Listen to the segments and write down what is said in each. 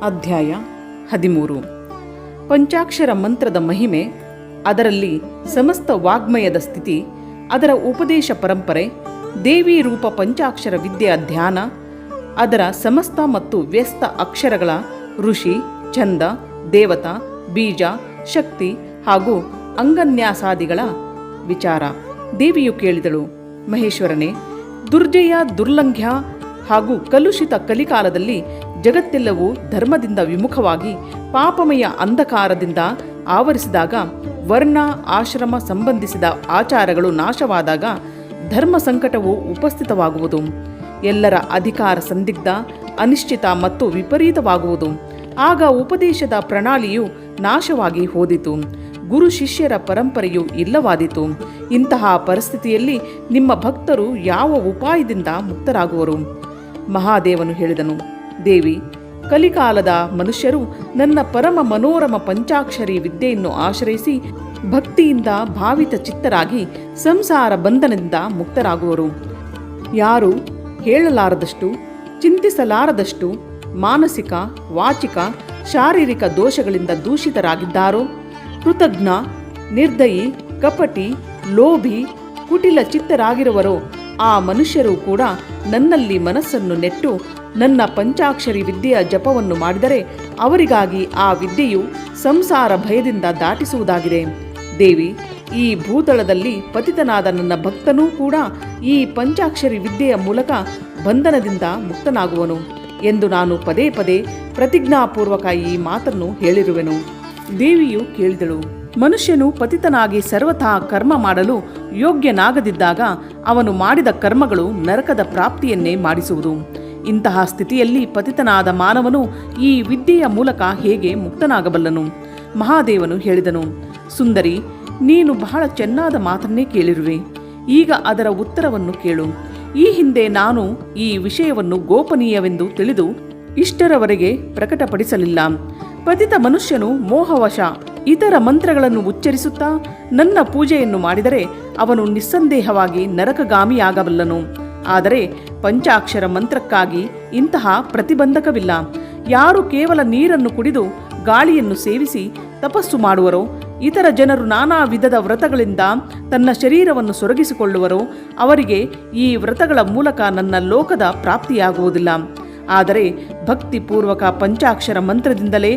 ಅಧ್ಯಾಯ 13. ಪಂಚಾಕ್ಷರ ಮಂತ್ರದ ಮಹಿಮೆ, ಅದರಲ್ಲಿ ಸಮಸ್ತ ವಾಗ್ಮಯದ ಸ್ಥಿತಿ, ಅದರ ಉಪದೇಶ ಪರಂಪರೆ, ದೇವಿ ರೂಪ ಪಂಚಾಕ್ಷರ ವಿದ್ಯೆಯ ಧ್ಯಾನ, ಅದರ ಸಮಸ್ತ ಮತ್ತು ವ್ಯಸ್ತ ಅಕ್ಷರಗಳ ಋಷಿ, ಛಂದ, ದೇವತಾ, ಬೀಜ, ಶಕ್ತಿ ಹಾಗೂ ಅಂಗನ್ಯಾಸಾದಿಗಳ ವಿಚಾರ. ದೇವಿಯು ಕೇಳಿದಳು, ಮಹೇಶ್ವರನೇ, ದುರ್ಜಯ, ದುರ್ಲಂಘ್ಯ ಹಾಗೂ ಕಲುಷಿತ ಕಲಿಕಾಲದಲ್ಲಿ ಜಗತ್ತೆಲ್ಲವೂ ಧರ್ಮದಿಂದ ವಿಮುಖವಾಗಿ ಪಾಪಮಯ ಅಂಧಕಾರದಿಂದ ಆವರಿಸಿದಾಗ, ವರ್ಣ ಆಶ್ರಮ ಸಂಬಂಧಿಸಿದ ಆಚಾರಗಳು ನಾಶವಾದಾಗ ಧರ್ಮ ಸಂಕಟವು ಉಪಸ್ಥಿತವಾಗುವುದು. ಎಲ್ಲರ ಅಧಿಕಾರ ಸಂದಿಗ್ಧ, ಅನಿಶ್ಚಿತ ಮತ್ತು ವಿಪರೀತವಾಗುವುದು. ಆಗ ಉಪದೇಶದ ಪ್ರಣಾಳಿಯು ನಾಶವಾಗಿ ಹೋದಿತು, ಗುರು ಶಿಷ್ಯರ ಪರಂಪರೆಯು ಇಲ್ಲವಾದಿತು. ಇಂತಹ ಪರಿಸ್ಥಿತಿಯಲ್ಲಿ ನಿಮ್ಮ ಭಕ್ತರು ಯಾವ ಉಪಾಯದಿಂದ ಮುಕ್ತರಾಗುವರು? ಮಹಾದೇವನು ಹೇಳಿದನು, ದೇವಿ, ಕಲಿಕಾಲದ ಮನುಷ್ಯರು ನನ್ನ ಪರಮ ಮನೋರಮ ಪಂಚಾಕ್ಷರಿ ವಿದ್ಯೆಯನ್ನು ಆಶ್ರಯಿಸಿ ಭಕ್ತಿಯಿಂದ ಭಾವಿತ ಚಿತ್ತರಾಗಿ ಸಂಸಾರ ಬಂಧನದಿಂದ ಮುಕ್ತರಾಗುವರು. ಯಾರು ಹೇಳಲಾರದಷ್ಟು, ಚಿಂತಿಸಲಾರದಷ್ಟು ಮಾನಸಿಕ, ವಾಚಿಕ, ಶಾರೀರಿಕ ದೋಷಗಳಿಂದ ದೂಷಿತರಾಗಿದ್ದಾರೋ, ಕೃತಜ್ಞ, ನಿರ್ದಯಿ, ಕಪಟಿ, ಲೋಭಿ, ಕುಟಿಲ ಚಿತ್ತರಾಗಿರುವರೋ, ಆ ಮನುಷ್ಯರು ಕೂಡ ನನ್ನಲ್ಲಿ ಮನಸ್ಸನ್ನು ನೆಟ್ಟು ನನ್ನ ಪಂಚಾಕ್ಷರಿ ವಿದ್ಯೆಯ ಜಪವನ್ನು ಮಾಡಿದರೆ ಅವರಿಗಾಗಿ ಆ ವಿದ್ಯೆಯು ಸಂಸಾರ ಭಯದಿಂದ ದಾಟಿಸುವುದಾಗಿದೆ. ದೇವಿ, ಈ ಭೂತಳದಲ್ಲಿ ಪತಿತನಾದ ನನ್ನ ಭಕ್ತನೂ ಕೂಡ ಈ ಪಂಚಾಕ್ಷರಿ ವಿದ್ಯೆಯ ಮೂಲಕ ಬಂಧನದಿಂದ ಮುಕ್ತನಾಗುವನು ಎಂದು ನಾನು ಪದೇ ಪದೇ ಪ್ರತಿಜ್ಞಾಪೂರ್ವಕ ಈ ಮಾತನ್ನು ಹೇಳಿರುವೆನು. ದೇವಿಯು ಕೇಳಿದಳು, ಮನುಷ್ಯನು ಪತಿತನಾಗಿ ಸರ್ವಥಾ ಕರ್ಮ ಮಾಡಲು ಯೋಗ್ಯನಾಗದಿದ್ದಾಗ ಅವನು ಮಾಡಿದ ಕರ್ಮಗಳು ನರಕದ ಪ್ರಾಪ್ತಿಯನ್ನೇ ಮಾಡಿಸುವುದು. ಇಂತಹ ಸ್ಥಿತಿಯಲ್ಲಿ ಪತಿತನಾದ ಮಾನವನು ಈ ವಿದ್ಯೆಯ ಮೂಲಕ ಹೇಗೆ ಮುಕ್ತನಾಗಬಲ್ಲನು? ಮಹಾದೇವನು ಹೇಳಿದನು, ಸುಂದರಿ, ನೀನು ಬಹಳ ಚೆನ್ನಾದ ಮಾತನ್ನೇ ಕೇಳಿರುವೆ. ಈಗ ಅದರ ಉತ್ತರವನ್ನು ಕೇಳು. ಈ ಹಿಂದೆ ನಾನು ಈ ವಿಷಯವನ್ನು ಗೋಪನೀಯವೆಂದು ತಿಳಿದು ಇಷ್ಟರವರೆಗೆ ಪ್ರಕಟಪಡಿಸಲಿಲ್ಲ. ಪತಿತ ಮನುಷ್ಯನು ಮೋಹವಶ ಇತರ ಮಂತ್ರಗಳನ್ನು ಉಚ್ಚರಿಸುತ್ತಾ ನನ್ನ ಪೂಜೆಯನ್ನು ಮಾಡಿದರೆ ಅವನು ನಿಸ್ಸಂದೇಹವಾಗಿ ನರಕಗಾಮಿಯಾಗಬಲ್ಲನು. ಆದರೆ ಪಂಚಾಕ್ಷರ ಮಂತ್ರಕ್ಕಾಗಿ ಇಂತಹ ಪ್ರತಿಬಂಧಕವಿಲ್ಲ. ಯಾರು ಕೇವಲ ನೀರನ್ನು ಕುಡಿದು ಗಾಳಿಯನ್ನು ಸೇವಿಸಿ ತಪಸ್ಸು ಮಾಡುವರೋ, ಇತರ ಜನರು ನಾನಾ ವಿಧದ ವ್ರತಗಳಿಂದ ತನ್ನ ಶರೀರವನ್ನು ಸೊರಗಿಸಿಕೊಳ್ಳುವರೋ ಅವರಿಗೆ ಈ ವ್ರತಗಳ ಮೂಲಕ ನನ್ನ ಲೋಕದ ಪ್ರಾಪ್ತಿಯಾಗುವುದಿಲ್ಲ. ಆದರೆ ಭಕ್ತಿಪೂರ್ವಕ ಪಂಚಾಕ್ಷರ ಮಂತ್ರದಿಂದಲೇ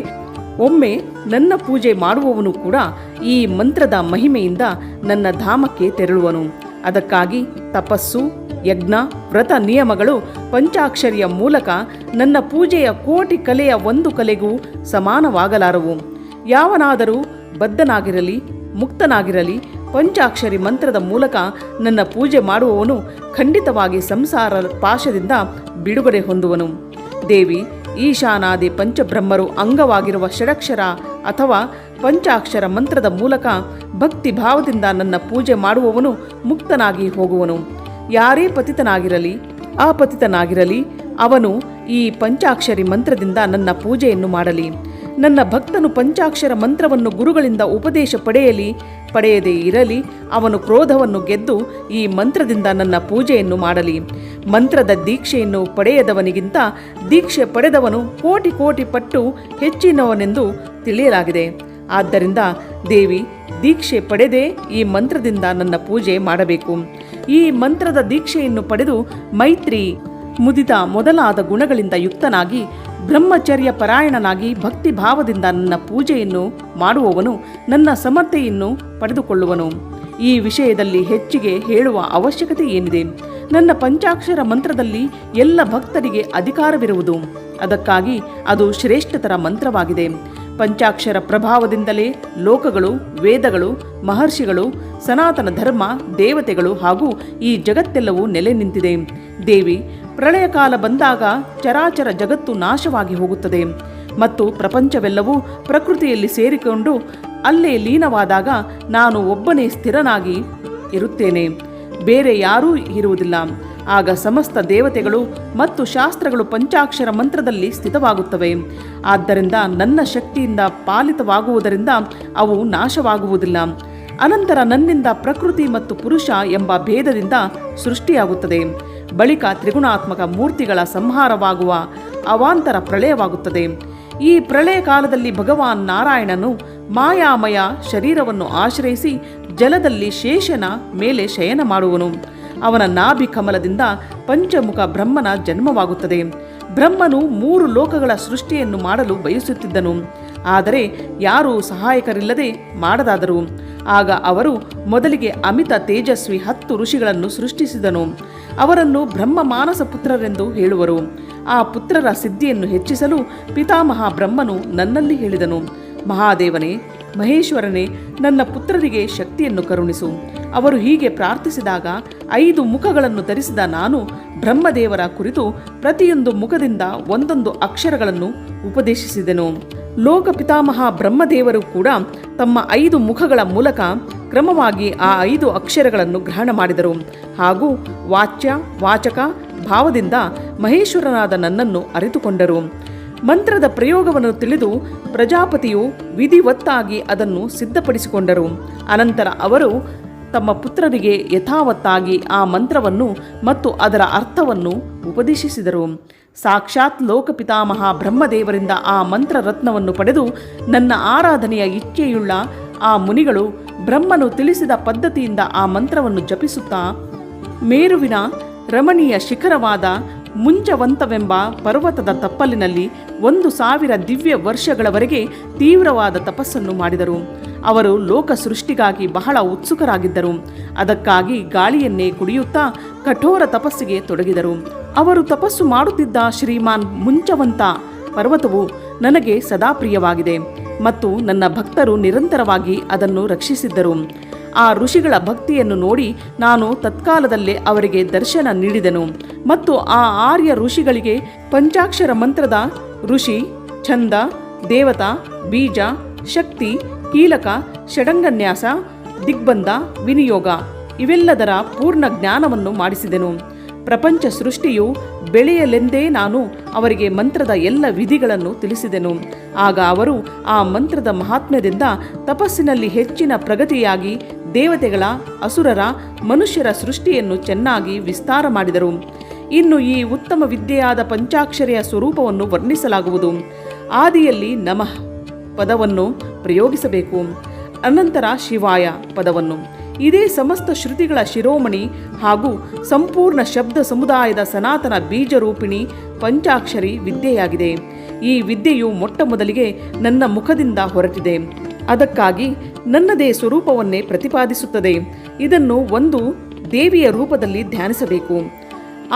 ಒಮ್ಮೆ ನನ್ನ ಪೂಜೆ ಮಾಡುವವನು ಕೂಡ ಈ ಮಂತ್ರದ ಮಹಿಮೆಯಿಂದ ನನ್ನ ಧಾಮಕ್ಕೆ ತೆರಳುವನು. ಅದಕ್ಕಾಗಿ ತಪಸ್ಸು, ಯಜ್ಞ, ವ್ರತ ನಿಯಮಗಳು ಪಂಚಾಕ್ಷರಿಯ ಮೂಲಕ ನನ್ನ ಪೂಜೆಯ ಕೋಟಿ ಕಲೆಯ ಒಂದು ಕಲೆಗೂ ಸಮಾನವಾಗಲಾರವು. ಯಾವನಾದರೂ ಬದ್ಧನಾಗಿರಲಿ, ಮುಕ್ತನಾಗಿರಲಿ, ಪಂಚಾಕ್ಷರಿ ಮಂತ್ರದ ಮೂಲಕ ನನ್ನ ಪೂಜೆ ಮಾಡುವವನು ಖಂಡಿತವಾಗಿ ಸಂಸಾರ ಪಾಶದಿಂದ ಬಿಡುಗಡೆ ಹೊಂದುವನು. ದೇವಿ, ಈಶಾನಾದಿ ಪಂಚಬ್ರಹ್ಮರು ಅಂಗವಾಗಿರುವ ಷಡಕ್ಷರ ಅಥವಾ ಪಂಚಾಕ್ಷರ ಮಂತ್ರದ ಮೂಲಕ ಭಕ್ತಿ ಭಾವದಿಂದ ನನ್ನ ಪೂಜೆ ಮಾಡುವವನು ಮುಕ್ತನಾಗಿ ಹೋಗುವನು. ಯಾರೇ ಪತಿತನಾಗಿರಲಿ, ಅಪತಿತನಾಗಿರಲಿ, ಅವನು ಈ ಪಂಚಾಕ್ಷರಿ ಮಂತ್ರದಿಂದ ನನ್ನ ಪೂಜೆಯನ್ನು ಮಾಡಲಿ. ನನ್ನ ಭಕ್ತನು ಪಂಚಾಕ್ಷರ ಮಂತ್ರವನ್ನು ಗುರುಗಳಿಂದ ಉಪದೇಶ ಪಡೆಯದೇ ಇರಲಿ, ಅವನು ಕ್ರೋಧವನ್ನು ಗೆದ್ದು ಈ ಮಂತ್ರದಿಂದ ನನ್ನ ಪೂಜೆಯನ್ನು ಮಾಡಲಿ. ಮಂತ್ರದ ದೀಕ್ಷೆಯನ್ನು ಪಡೆಯದವನಿಗಿಂತ ದೀಕ್ಷೆ ಪಡೆದವನು ಕೋಟಿ ಕೋಟಿ ಪಟ್ಟು ಹೆಚ್ಚಿನವನೆಂದು ತಿಳಿಯಲಾಗಿದೆ. ಆದ್ದರಿಂದ ದೇವಿ, ದೀಕ್ಷೆ ಪಡೆದೇ ಈ ಮಂತ್ರದಿಂದ ನನ್ನ ಪೂಜೆ ಮಾಡಬೇಕು. ಈ ಮಂತ್ರದ ದೀಕ್ಷೆಯನ್ನು ಪಡೆದು ಮೈತ್ರಿ, ಮುದಿತ ಮೊದಲಾದ ಗುಣಗಳಿಂದ ಯುಕ್ತನಾಗಿ ಬ್ರಹ್ಮಚರ್ಯ ಪರಾಯಣನಾಗಿ ಭಕ್ತಿ ಭಾವದಿಂದ ನನ್ನ ಪೂಜೆಯನ್ನು ಮಾಡುವವನು ನನ್ನ ಸಮರ್ಥೆಯನ್ನು ಪಡೆದುಕೊಳ್ಳುವನು. ಈ ವಿಷಯದಲ್ಲಿ ಹೆಚ್ಚಿಗೆ ಹೇಳುವ ಅವಶ್ಯಕತೆ ಏನಿದೆ? ನನ್ನ ಪಂಚಾಕ್ಷರ ಮಂತ್ರದಲ್ಲಿ ಎಲ್ಲ ಭಕ್ತರಿಗೆ ಅಧಿಕಾರವಿರುವುದು. ಅದಕ್ಕಾಗಿ ಅದು ಶ್ರೇಷ್ಠತರ ಮಂತ್ರವಾಗಿದೆ. ಪಂಚಾಕ್ಷರ ಪ್ರಭಾವದಿಂದಲೇ ಲೋಕಗಳು, ವೇದಗಳು, ಮಹರ್ಷಿಗಳು, ಸನಾತನ ಧರ್ಮ, ದೇವತೆಗಳು ಹಾಗೂ ಈ ಜಗತ್ತೆಲ್ಲವೂ ನೆಲೆ ನಿಂತಿದೆ. ದೇವಿ, ಪ್ರಳಯ ಕಾಲ ಬಂದಾಗ ಚರಾಚರ ಜಗತ್ತು ನಾಶವಾಗಿ ಹೋಗುತ್ತದೆ ಮತ್ತು ಪ್ರಪಂಚವೆಲ್ಲವೂ ಪ್ರಕೃತಿಯಲ್ಲಿ ಸೇರಿಕೊಂಡು ಅಲ್ಲೇ ಲೀನವಾದಾಗ ನಾನು ಒಬ್ಬನೇ ಸ್ಥಿರನಾಗಿ ಇರುತ್ತೇನೆ, ಬೇರೆ ಯಾರೂ ಇರುವುದಿಲ್ಲ. ಆಗ ಸಮಸ್ತ ದೇವತೆಗಳು ಮತ್ತು ಶಾಸ್ತ್ರಗಳು ಪಂಚಾಕ್ಷರ ಮಂತ್ರದಲ್ಲಿ ಸ್ಥಿತವಾಗುತ್ತವೆ. ಆದ್ದರಿಂದ ನನ್ನ ಶಕ್ತಿಯಿಂದ ಪಾಲಿತವಾಗುವುದರಿಂದ ಅವು ನಾಶವಾಗುವುದಿಲ್ಲ. ಅನಂತರ ನನ್ನಿಂದ ಪ್ರಕೃತಿ ಮತ್ತು ಪುರುಷ ಎಂಬ ಭೇದದಿಂದ ಸೃಷ್ಟಿಯಾಗುತ್ತದೆ. ಬಳಿಕ ತ್ರಿಗುಣಾತ್ಮಕ ಮೂರ್ತಿಗಳ ಸಂಹಾರವಾಗುವ ಅವಾಂತರ ಪ್ರಳಯವಾಗುತ್ತದೆ. ಈ ಪ್ರಳಯ ಕಾಲದಲ್ಲಿ ಭಗವಾನ್ ನಾರಾಯಣನು ಮಾಯಾಮಯ ಶರೀರವನ್ನು ಆಶ್ರಯಿಸಿ ಜಲದಲ್ಲಿ ಶೇಷನ ಮೇಲೆ ಶಯನ ಮಾಡುವನು. ಅವನ ನಾಭಿ ಕಮಲದಿಂದ ಪಂಚಮುಖ ಬ್ರಹ್ಮನ ಜನ್ಮವಾಗುತ್ತದೆ. ಬ್ರಹ್ಮನು 3 ಲೋಕಗಳ ಸೃಷ್ಟಿಯನ್ನು ಮಾಡಲು ಬಯಸುತ್ತಿದ್ದನು. ಆದರೆ ಯಾರೂ ಸಹಾಯಕರಿಲ್ಲದೆ ಮಾಡದಾದರು. ಆಗ ಅವರು ಮೊದಲಿಗೆ ಅಮಿತ ತೇಜಸ್ವಿ 10 ಋಷಿಗಳನ್ನು ಸೃಷ್ಟಿಸಿದನು. ಅವರನ್ನು ಬ್ರಹ್ಮ ಮಾನಸ ಪುತ್ರರೆಂದು ಹೇಳುವರು. ಆ ಪುತ್ರರ ಸಿದ್ಧಿಯನ್ನು ಹೆಚ್ಚಿಸಲು ಪಿತಾಮಹ ಬ್ರಹ್ಮನು ನನ್ನಲ್ಲಿ ಹೇಳಿದನು, ಮಹಾದೇವನೇ, ಮಹೇಶ್ವರನೇ, ನನ್ನ ಪುತ್ರರಿಗೆ ಶಕ್ತಿಯನ್ನು ಕರುಣಿಸು. ಅವರು ಹೀಗೆ ಪ್ರಾರ್ಥಿಸಿದಾಗ 5 ಮುಖಗಳನ್ನು ಧರಿಸಿದ ನಾನು ಬ್ರಹ್ಮದೇವರ ಕುರಿತು ಪ್ರತಿಯೊಂದು ಮುಖದಿಂದ ಒಂದೊಂದು ಅಕ್ಷರಗಳನ್ನು ಉಪದೇಶಿಸಿದೆನು. ಲೋಕ ಪಿತಾಮಹ ಬ್ರಹ್ಮದೇವರು ಕೂಡ ತಮ್ಮ 5 ಮುಖಗಳ ಮೂಲಕ ಕ್ರಮವಾಗಿ ಆ 5 ಅಕ್ಷರಗಳನ್ನು ಗ್ರಹಣ ಮಾಡಿದರು. ಹಾಗೂ ವಾಚ್ಯ ವಾಚಕ ಭಾವದಿಂದ ಮಹೇಶ್ವರನಾದ ನನ್ನನ್ನು ಅರಿತುಕೊಂಡರು. ಮಂತ್ರದ ಪ್ರಯೋಗವನ್ನು ತಿಳಿದು ಪ್ರಜಾಪತಿಯು ವಿಧಿವತ್ತಾಗಿ ಅದನ್ನು ಸಿದ್ಧಪಡಿಸಿಕೊಂಡರು. ಅನಂತರ ಅವರು ತಮ್ಮ ಪುತ್ರರಿಗೆ ಯಥಾವತ್ತಾಗಿ ಆ ಮಂತ್ರವನ್ನು ಮತ್ತು ಅದರ ಅರ್ಥವನ್ನು ಉಪದೇಶಿಸಿದರು. ಸಾಕ್ಷಾತ್ ಲೋಕಪಿತಾಮಹ ಬ್ರಹ್ಮದೇವರಿಂದ ಆ ಮಂತ್ರ ರತ್ನವನ್ನು ಪಡೆದು ನನ್ನ ಆರಾಧನೆಯ ಇಚ್ಛೆಯುಳ್ಳ ಆ ಮುನಿಗಳು ಬ್ರಹ್ಮನು ತಿಳಿಸಿದ ಪದ್ಧತಿಯಿಂದ ಆ ಮಂತ್ರವನ್ನು ಜಪಿಸುತ್ತಾ ಮೇರುವಿನ ರಮಣೀಯ ಶಿಖರವಾದ ಮುಂಚವಂತವೆಂಬ ಪರ್ವತದ ತಪ್ಪಲಿನಲ್ಲಿ 1,000 ದಿವ್ಯ ವರ್ಷಗಳವರೆಗೆ ತೀವ್ರವಾದ ತಪಸ್ಸನ್ನು ಮಾಡಿದರು. ಅವರು ಲೋಕ ಸೃಷ್ಟಿಗಾಗಿ ಬಹಳ ಉತ್ಸುಕರಾಗಿದ್ದರು. ಅದಕ್ಕಾಗಿ ಗಾಳಿಯನ್ನೇ ಕುಡಿಯುತ್ತಾ ಕಠೋರ ತಪಸ್ಸಿಗೆ ತೊಡಗಿದರು. ಅವರು ತಪಸ್ಸು ಮಾಡುತ್ತಿದ್ದ ಶ್ರೀಮಾನ್ ಮುಂಚವಂತ ಪರ್ವತವು ನನಗೆ ಸದಾ ಪ್ರಿಯವಾಗಿದೆ ಮತ್ತು ನನ್ನ ಭಕ್ತರು ನಿರಂತರವಾಗಿ ಅದನ್ನು ರಕ್ಷಿಸಿದ್ದರು. ಆ ಋಷಿಗಳ ಭಕ್ತಿಯನ್ನು ನೋಡಿ ನಾನು ತತ್ಕಾಲದಲ್ಲೇ ಅವರಿಗೆ ದರ್ಶನ ನೀಡಿದೆನು ಮತ್ತು ಆ ಆರ್ಯ ಋಷಿಗಳಿಗೆ ಪಂಚಾಕ್ಷರ ಮಂತ್ರದ ಋಷಿ, ಛಂದ, ದೇವತಾ, ಬೀಜ, ಶಕ್ತಿ, ಕೀಲಕ, ಷಡಂಗನ್ಯಾಸ, ದಿಗ್ಬಂಧ, ವಿನಿಯೋಗ ಇವೆಲ್ಲದರ ಪೂರ್ಣ ಜ್ಞಾನವನ್ನು ಮಾಡಿಸಿದೆನು. ಪ್ರಪಂಚ ಸೃಷ್ಟಿಯು ಬೆಳೆಯಲೆಂದೇ ನಾನು ಅವರಿಗೆ ಮಂತ್ರದ ಎಲ್ಲ ವಿಧಿಗಳನ್ನು ತಿಳಿಸಿದೆನು. ಆಗ ಅವರು ಆ ಮಂತ್ರದ ಮಹಾತ್ಮ್ಯದಿಂದ ತಪಸ್ಸಿನಲ್ಲಿ ಹೆಚ್ಚಿನ ಪ್ರಗತಿಯಾಗಿ ದೇವತೆಗಳ, ಅಸುರರ, ಮನುಷ್ಯರ ಸೃಷ್ಟಿಯನ್ನು ಚೆನ್ನಾಗಿ ವಿಸ್ತಾರ ಮಾಡಿದರು. ಇನ್ನು ಈ ಉತ್ತಮ ವಿದ್ಯೆಯಾದ ಪಂಚಾಕ್ಷರಿಯ ಸ್ವರೂಪವನ್ನು ವರ್ಣಿಸಲಾಗುವುದು. ಆದಿಯಲ್ಲಿ ನಮಃ ಪದವನ್ನು ಪ್ರಯೋಗಿಸಬೇಕು, ಅನಂತರ ಶಿವಾಯ ಪದವನ್ನು. ಇದೇ ಸಮಸ್ತ ಶ್ರುತಿಗಳ ಶಿರೋಮಣಿ ಹಾಗೂ ಸಂಪೂರ್ಣ ಶಬ್ದ ಸಮುದಾಯದ ಸನಾತನ ಬೀಜರೂಪಿಣಿ ಪಂಚಾಕ್ಷರಿ ವಿದ್ಯೆಯಾಗಿದೆ. ಈ ವಿದ್ಯೆಯು ಮೊಟ್ಟ ಮೊದಲಿಗೆ ನನ್ನ ಮುಖದಿಂದ ಹೊರಟಿದೆ. ಅದಕ್ಕಾಗಿ ನನ್ನದೇ ಸ್ವರೂಪವನ್ನೇ ಪ್ರತಿಪಾದಿಸುತ್ತದೆ. ಇದನ್ನು ಒಂದು ದೇವಿಯ ರೂಪದಲ್ಲಿ ಧ್ಯಾನಿಸಬೇಕು.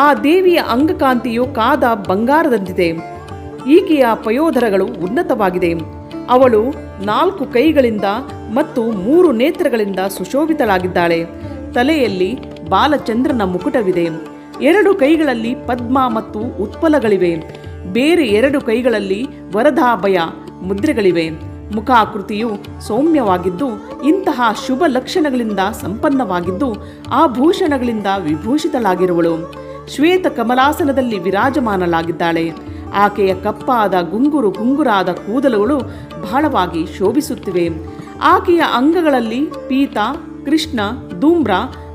ಆ ದೇವಿಯ ಅಂಗಕಾಂತಿಯು ಕಾದ ಬಂಗಾರದಂತಿದೆ. ಈಕೆಯ ಪಯೋಧರಗಳು ಉನ್ನತವಾಗಿದೆ. ಅವಳು 4 ಕೈಗಳಿಂದ ಮತ್ತು 3 ನೇತ್ರಗಳಿಂದ ಸುಶೋಭಿತಳಾಗಿದ್ದಾಳೆ. ತಲೆಯಲ್ಲಿ ಬಾಲಚಂದ್ರನ ಮುಕುಟವಿದೆ. 2 ಕೈಗಳಲ್ಲಿ ಪದ್ಮ ಮತ್ತು ಉತ್ಪಲಗಳಿವೆ. ಬೇರೆ 2 ಕೈಗಳಲ್ಲಿ ವರದಾಭಯ ಮುದ್ರೆಗಳಿವೆ. ಮುಖಾಕೃತಿಯು ಸೌಮ್ಯವಾಗಿದ್ದು ಇಂತಹ ಶುಭ ಲಕ್ಷಣಗಳಿಂದ ಸಂಪನ್ನವಾಗಿದ್ದು ಆಭೂಷಣಗಳಿಂದ ವಿಭೂಷಿತಳಾಗಿರುವಳು. ಶ್ವೇತ ಕಮಲಾಸನದಲ್ಲಿ ವಿರಾಜಮಾನಲಾಗಿದ್ದಾಳೆ. ಆಕೆಯ ಕಪ್ಪಾದ ಗುಂಗುರಾದ ಕೂದಲುಗಳು ಬಹಳವಾಗಿ ಶೋಭಿಸುತ್ತಿವೆ. ಆಕೆಯ ಅಂಗಗಳಲ್ಲಿ ಪೀತ, ಕೃಷ್ಣ, ಧೂಮ್ರ,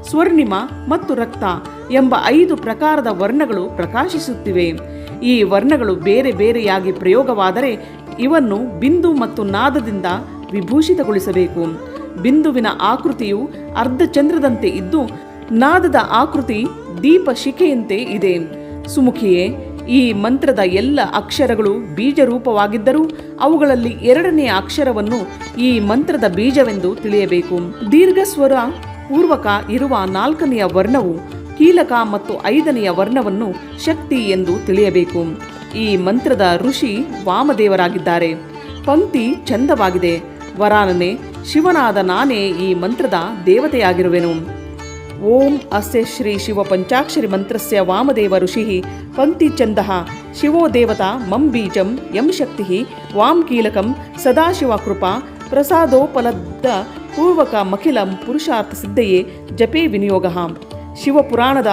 ಸ್ವರ್ಣಿಮ ಮತ್ತು ರಕ್ತ ಎಂಬ 5 ಪ್ರಕಾರದ ವರ್ಣಗಳು ಪ್ರಕಾಶಿಸುತ್ತಿವೆ. ಈ ವರ್ಣಗಳು ಬೇರೆ ಬೇರೆಯಾಗಿ ಪ್ರಯೋಗವಾದರೆ ಇವನ್ನು ಬಿಂದು ಮತ್ತು ನಾದದಿಂದ ವಿಭೂಷಿತಗೊಳಿಸಬೇಕು. ಬಿಂದುವಿನ ಆಕೃತಿಯು ಅರ್ಧಚಂದ್ರದಂತೆ ಇದ್ದು ನಾದದ ಆಕೃತಿ ದೀಪ ಶಿಖೆಯಂತೆ ಇದೆ. ಸುಮುಖಿಯೇ, ಈ ಮಂತ್ರದ ಎಲ್ಲ ಅಕ್ಷರಗಳು ಬೀಜರೂಪವಾಗಿದ್ದರೂ ಅವುಗಳಲ್ಲಿ 2ನೇ ಅಕ್ಷರವನ್ನು ಈ ಮಂತ್ರದ ಬೀಜವೆಂದು ತಿಳಿಯಬೇಕು. ದೀರ್ಘಸ್ವರ ಪೂರ್ವಕ ಇರುವ 4ನೆಯ ವರ್ಣವು ಕೀಲಕ ಮತ್ತು 5ನೆಯ ವರ್ಣವನ್ನು ಶಕ್ತಿ ಎಂದು ತಿಳಿಯಬೇಕು. ಈ ಮಂತ್ರದ ಋಷಿ ವಾಮದೇವರಾಗಿದ್ದಾರೆ. ಪಂಕ್ತಿ ಚಂದವಾಗಿದೆ. ವರಾನನೆ ಶಿವನಾದ ನಾನೇ ಈ ಮಂತ್ರದ ದೇವತೆಯಾಗಿರುವೆನು. ಓಂ ಅಸ್ಯ ಶ್ರೀ ಶಿವ ಪಂಚಾಕ್ಷರಿ ಮಂತ್ರಸ್ಯ ವಾಮದೇವ ಋಷಿಃ ಪಂಕ್ತಿ ಚಂದಃ ಶಿವೋ ದೇವತಾ ಮಂ ಬೀಜಂ ಯಂ ಶಕ್ತಿಃ ವಾಂ ಕೀಲಕಂ ಸದಾಶಿವ ಕೃಪಾ ಪ್ರಸಾದೋಪಲಬ್ಧ ಪೂರ್ವಕ ಮಖಿಲಂ ಪುರುಷಾರ್ಥ ಸಿದ್ಧಯೇ ಜಪೇ ವಿನಿಯೋಗ. ಶಿವಪುರಾಣದ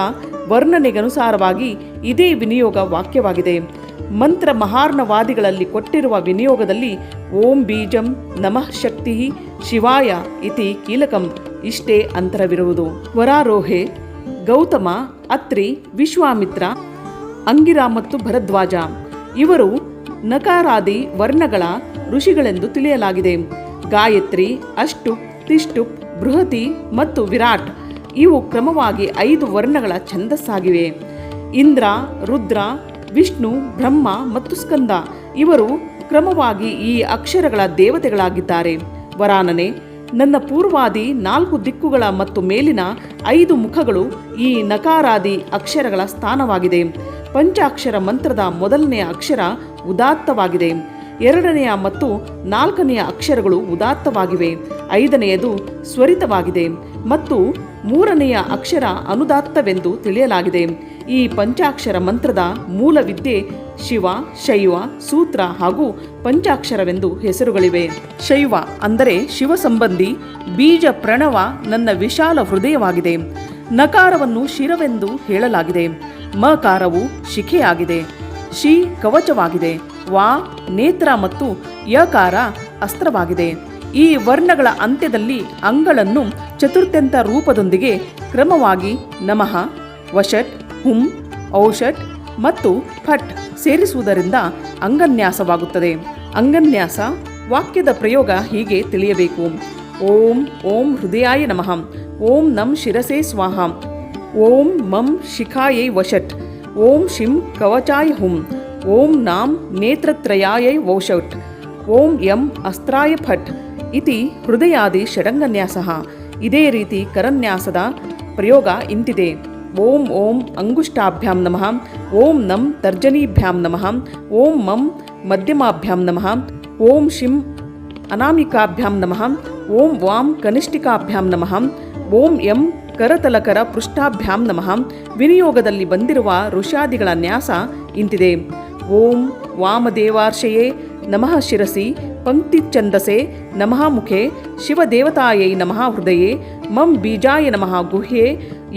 ವರ್ಣನೆಗನುಸಾರವಾಗಿ ಇದೇ ವಿನಿಯೋಗ ವಾಕ್ಯವಾಗಿದೆ. ಮಂತ್ರ ಮಹಾರ್ಣವಾದಿಗಳಲ್ಲಿ ಕೊಟ್ಟಿರುವ ವಿನಿಯೋಗದಲ್ಲಿ ಓಂ ಬೀಜಂ ನಮಃ ಶಕ್ತಿ ಶಿವಾಯ ಇತಿ ಕೀಲಕಂ ಇಷ್ಟೇ ಅಂತರವಿರುವುದು. ವರಾರೋಹೆ ಗೌತಮ, ಅತ್ರಿ, ವಿಶ್ವಾಮಿತ್ರ, ಅಂಗಿರ ಮತ್ತು ಭರದ್ವಾಜ ಇವರು ನಕಾರಾದಿ ವರ್ಣಗಳ ಋಷಿಗಳೆಂದು ತಿಳಿಯಲಾಗಿದೆ. ಗಾಯತ್ರಿ, ಅಷ್ಟುಪ್, ತಿಷ್ಟುಪ್, ಬೃಹತಿ ಮತ್ತು ವಿರಾಟ್ ಇವು ಕ್ರಮವಾಗಿ 5 ವರ್ಣಗಳ ಛಂದಸ್ಸಾಗಿವೆ. ಇಂದ್ರ, ರುದ್ರ, ವಿಷ್ಣು, ಬ್ರಹ್ಮ ಮತ್ತು ಸ್ಕಂದ ಇವರು ಕ್ರಮವಾಗಿ ಈ ಅಕ್ಷರಗಳ ದೇವತೆಗಳಾಗಿದ್ದಾರೆ. ವರಾನನೆ, ನನ್ನ ಪೂರ್ವಾದಿ 4 ದಿಕ್ಕುಗಳ ಮತ್ತು ಮೇಲಿನ 5 ಮುಖಗಳು ಈ ನಕಾರಾದಿ ಅಕ್ಷರಗಳ ಸ್ಥಾನವಾಗಿದೆ. ಪಂಚಾಕ್ಷರ ಮಂತ್ರದ ಮೊದಲನೆಯ ಅಕ್ಷರ ಉದಾತ್ತವಾಗಿದೆ. 2ನೆಯ ಮತ್ತು 4ನೆಯ ಅಕ್ಷರಗಳು ಉದಾತ್ತವಾಗಿವೆ. 5ನೆಯದು ಸ್ವರಿತವಾಗಿದೆ ಮತ್ತು 3ನೆಯ ಅಕ್ಷರ ಅನುದಾತ್ತವೆಂದು ತಿಳಿಯಲಾಗಿದೆ. ಈ ಪಂಚಾಕ್ಷರ ಮಂತ್ರದ ಮೂಲ ವಿದ್ಯೆ ಶಿವ, ಶೈವ, ಸೂತ್ರ ಹಾಗೂ ಪಂಚಾಕ್ಷರವೆಂದು ಹೆಸರುಗಳಿವೆ. ಶೈವ ಅಂದರೆ ಶಿವ ಸಂಬಂಧಿ ಬೀಜ ಪ್ರಣವ ನನ್ನ ವಿಶಾಲ ಹೃದಯವಾಗಿದೆ. ನಕಾರವನ್ನು ಶಿರವೆಂದು ಹೇಳಲಾಗಿದೆ. ಮಕಾರವು ಶಿಖೆಯಾಗಿದೆ. ಶಿ ಕವಚವಾಗಿದೆ. ವಾ ನೇತ್ರ ಮತ್ತು ಯಕಾರ ಅಸ್ತ್ರವಾಗಿದೆ. ಈ ವರ್ಣಗಳ ಅಂತ್ಯದಲ್ಲಿ ಅಂಗಳನ್ನು ಚತುರ್ಥ್ಯಂತ ರೂಪದೊಂದಿಗೆ ಕ್ರಮವಾಗಿ ನಮಃ, ವಷಟ್, ಹುಂ, ಔಷಟ್ ಮತ್ತು ಫಟ್ ಸೇರಿಸುವುದರಿಂದ ಅಂಗನ್ಯಾಸವಾಗುತ್ತದೆ. ಅಂಗನ್ಯಾಸ ವಾಕ್ಯದ ಪ್ರಯೋಗ ಹೀಗೆ ತಿಳಿಯಬೇಕು. ಓಂ ಓಂ ಹೃದಯಾಯ ನಮಃ. ಓಂ ನಂ ಶಿರಸೇ ಸ್ವಾಹ. ಓಂ ಮಂ ಶಿಖಾಯೈ ವಷಟ್. ಓಂ ಶಿಂ ಕವಚಾಯ ಹುಂ. ಓಂ ನಾಂ ನೇತ್ರತ್ರಯಾಯೈ ವೌಷಟ್. ಓಂ ಯಂ ಅಸ್ತ್ರಾಯ ಫಟ್ ಇತಿ ಹೃದಯಾದಿ ಷಡಂಗನ್ಯಾಸ. ಇದೇ ರೀತಿ ಕರನ್ಯಾಸದ ಪ್ರಯೋಗ ಇಂತಿದೆ. ಓಂ ಓಂ ಅಂಗುಷ್ಟಾಭ್ಯಾಂ ನಮಃ. ಓಂ ನಂ ತರ್ಜನೀಭ್ಯಾಂ ನಮಃ. ಓಂ ಮಂ ಮಧ್ಯಮಾಭ್ಯಾಂ ನಮಃ. ಓಂ ಶಿಂ ಅನಾಮಿಕಾಭ್ಯಾಂ ನಮಃ. ಓಂ ವಾಂ ಕನಿಷ್ಠಿಕಾಭ್ಯಾಂ ನಮಃ. ಓಂ ಯಂ ಕರತಲಕರ ಪೃಷ್ಠಾಭ್ಯಾಂ ನಮಃ. ವಿನಿಯೋಗದಲ್ಲಿ ಬಂದಿರುವ ಋಷಾದಿಗಳ ನ್ಯಾಸ ಇಂತಿದೆ. ಓಂ ವಾಮದೇವಾರ್ಷಯೇ ನಮಃ ಶಿರಸಿ. ಪಂಕ್ತಿಚ್ಛಂದಸೆ ನಮಃ ಮುಖೆ. ಶಿವದೇವತಾಯೈ ನಮಃ ಹೃದಯೇ. ಮಂ ಬೀಜಾಯ ನಮಃ ಗುಹ್ಯೆ.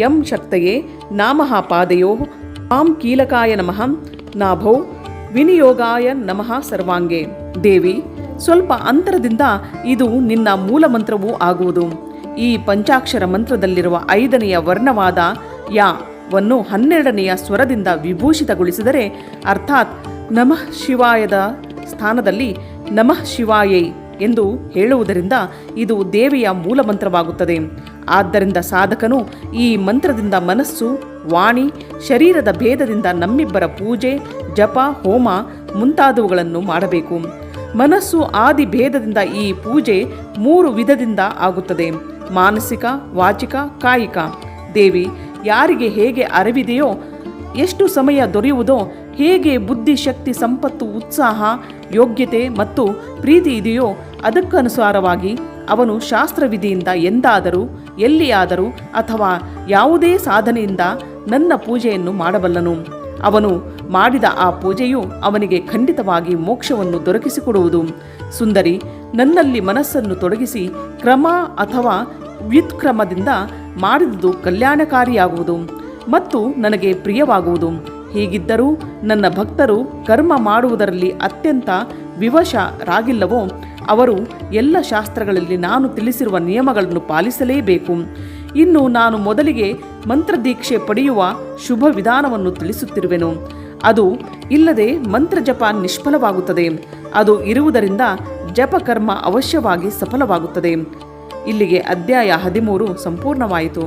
ಯಂ ಶಕ್ತಯೇ ನಾಮಃ ಪಾದಯೋ. ಮಾಂ ಕೀಲಕಾಯ ನಮಃ ನಾಭೌ. ವಿನಿಯೋಗಾಯ ನಮಃ ಸರ್ವಾಂಗೆ. ದೇವಿ, ಸ್ವಲ್ಪ ಅಂತರದಿಂದ ಇದು ನಿನ್ನ ಮೂಲ ಮಂತ್ರವೂ ಆಗುವುದು. ಈ ಪಂಚಾಕ್ಷರ ಮಂತ್ರದಲ್ಲಿರುವ 5ನೆಯ ವರ್ಣವಾದ ಯಾ ವನ್ನು 12ನೆಯ ಸ್ವರದಿಂದ ವಿಭೂಷಿತಗೊಳಿಸಿದರೆ, ಅರ್ಥಾತ್ ನಮಃ ಶಿವಾಯದ ಸ್ಥಾನದಲ್ಲಿ ನಮಃ ಶಿವಾಯೈ ಎಂದು ಹೇಳುವುದರಿಂದ ಇದು ದೇವಿಯ ಮೂಲ ಮಂತ್ರವಾಗುತ್ತದೆ. ಆದ್ದರಿಂದ ಸಾಧಕನು ಈ ಮಂತ್ರದಿಂದ ಮನಸ್ಸು, ವಾಣಿ, ಶರೀರದ ಭೇದದಿಂದ ನಮ್ಮಿಬ್ಬರ ಪೂಜೆ, ಜಪ, ಹೋಮ ಮುಂತಾದವುಗಳನ್ನು ಮಾಡಬೇಕು. ಮನಸ್ಸು ಆದಿ ಭೇದದಿಂದ ಈ ಪೂಜೆ 3 ವಿಧದಿಂದ ಆಗುತ್ತದೆ: ಮಾನಸಿಕ, ವಾಚಿಕ, ಕಾಯಿಕ. ದೇವಿ, ಯಾರಿಗೆ ಹೇಗೆ ಅರಿವಿದೆಯೋ, ಎಷ್ಟು ಸಮಯ ದೊರೆಯುವುದೋ, ಹೇಗೆ ಬುದ್ಧಿ, ಶಕ್ತಿ, ಸಂಪತ್ತು, ಉತ್ಸಾಹ, ಯೋಗ್ಯತೆ ಮತ್ತು ಪ್ರೀತಿ ಇದೆಯೋ ಅದಕ್ಕನುಸಾರವಾಗಿ ಅವನು ಶಾಸ್ತ್ರವಿಧಿಯಿಂದ ಎಂದಾದರೂ, ಎಲ್ಲಿಯಾದರೂ ಅಥವಾ ಯಾವುದೇ ಸಾಧನೆಯಿಂದ ನನ್ನ ಪೂಜೆಯನ್ನು ಮಾಡಬಲ್ಲನು. ಅವನು ಮಾಡಿದ ಆ ಪೂಜೆಯು ಅವನಿಗೆ ಖಂಡಿತವಾಗಿ ಮೋಕ್ಷವನ್ನು ದೊರಕಿಸಿಕೊಡುವುದು. ಸುಂದರಿ, ನನ್ನಲ್ಲಿ ಮನಸ್ಸನ್ನು ತೊಡಗಿಸಿ ಕ್ರಮ ಅಥವಾ ವ್ಯುತ್ಕ್ರಮದಿಂದ ಮಾಡಿದುದು ಕಲ್ಯಾಣಕಾರಿಯಾಗುವುದು ಮತ್ತು ನನಗೆ ಪ್ರಿಯವಾಗುವುದು. ಹೀಗಿದ್ದರೂ ನನ್ನ ಭಕ್ತರು ಕರ್ಮ ಮಾಡುವುದರಲ್ಲಿ ಅತ್ಯಂತ ವಿವಶರಾಗಿಲ್ಲವೋ ಅವರು ಎಲ್ಲ ಶಾಸ್ತ್ರಗಳಲ್ಲಿ ನಾನು ತಿಳಿಸಿರುವ ನಿಯಮಗಳನ್ನು ಪಾಲಿಸಲೇಬೇಕು. ಇನ್ನು ನಾನು ಮೊದಲಿಗೆ ಮಂತ್ರದೀಕ್ಷೆ ಪಡೆಯುವ ಶುಭ ವಿಧಾನವನ್ನು ತಿಳಿಸುತ್ತಿರುವೆನು. ಅದು ಇಲ್ಲದೆ ಮಂತ್ರಜಪ ನಿಷ್ಫಲವಾಗುತ್ತದೆ. ಅದು ಇರುವುದರಿಂದ ಜಪಕರ್ಮ ಅವಶ್ಯವಾಗಿ ಸಫಲವಾಗುತ್ತದೆ. ಇಲ್ಲಿಗೆ ಅಧ್ಯಾಯ 13 ಸಂಪೂರ್ಣವಾಯಿತು.